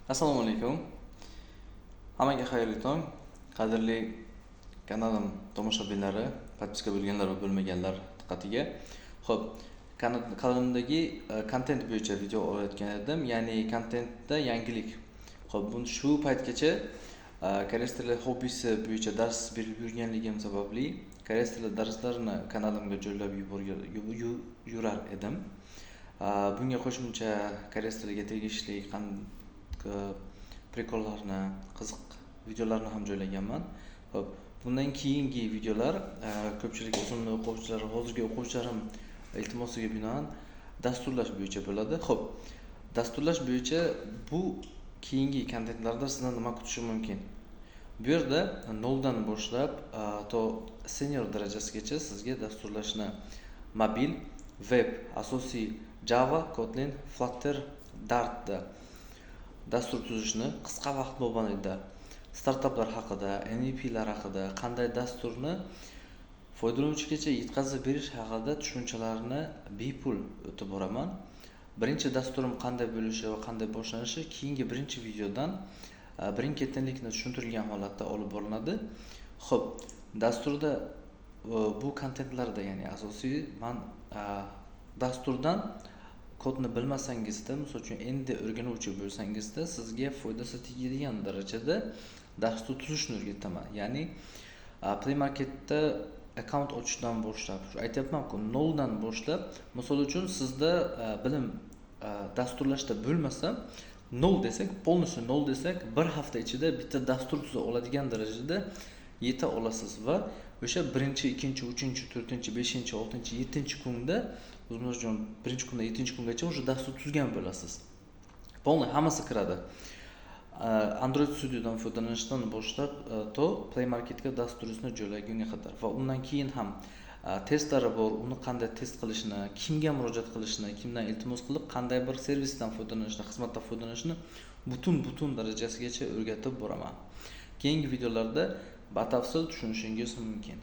Assalomu alaykum. Hammaga xayrli tong. Qadrli kanalim tomoshabinlari, podpiska bo'lganlar va bo'lmaganlar diqqatiga. Xo'p, kanalimdagi kontent bo'yicha video olayotgan edim, ya'ni kontentda yangilik. Xo'p, buni shu paytgacha koreys tili hobbisi bo'yicha dars berib yurganligim sababli koreys tili darslarini kanalimga joylab yurar edim. Bunga qo'shimcha koreys tiliga tegishli prekollarni, qiziq videolarni ham joylaganman. Xo'p, bundan keyingi videolar ko'pchilik o'zimning o'quvchilari, hozirgi o'quvchilarim iltimosiga binoan dasturlash bo'yicha bo'ladi. Xo'p, dasturlash bo'yicha bu keyingi kontentlarda sizdan nima kutish mumkin? Bu yerda 0 dan boshlab to senior darajasigacha sizga dasturlashni mobil, web, asosiy Java, Kotlin, Flutter, Dart dastur tuzishni qisqa vaqt mobaynida startaplar haqida, MVPlar haqida, qanday dasturni foydalanuvchigacha yetkazib berish haqida tushunchalarni bepul o'tib boraman. Birinchi dasturim qanday bo'lishi va qanday boshlanishi keyingi birinchi videodan birin-ketinlikni tushuntirilgan holatda olib boriladi. Xo'p, dasturda bu kontentlarda, ya'ni asosiy dasturdan kodni bilmasangizda, misol uchun endi o'rganuvchi bo'lsangizda, sizga foydasi tegadigan darajada dastur tuzishni o'rgataman. Ya'ni Play Marketda akkaunt ochishdan boshlab, aytyapman-ku, 0 dan boshlab, misol uchun sizda bilim dasturlashda bo'lmasa, 0 desak, polностью 0 desak, bir hafta ichida bitta dastur tuza oladigan darajada yeta olasiz va o'sha 1, 2, 3, 4, 5, 6, 7 kunda, o'zimiz uchun 1-kunda 7-kungacha o'sha dastur tuzgan bo'lasiz. Polniy hammasi kiradi. Android Studiodan foydalanishdan boshlab to Play Marketga dasturingizni joylagunga qadar va undan keyin ham testlari bor, uni qanday test qilishni, kimga murojaat qilishni, kimdan iltimos qilib, qanday bir servisdan foydalanishni, xizmatdan foydalanishni butun darajasigacha o'rgatib boraman. Keyingi videolarda batafsil tushunishingiz mumkin.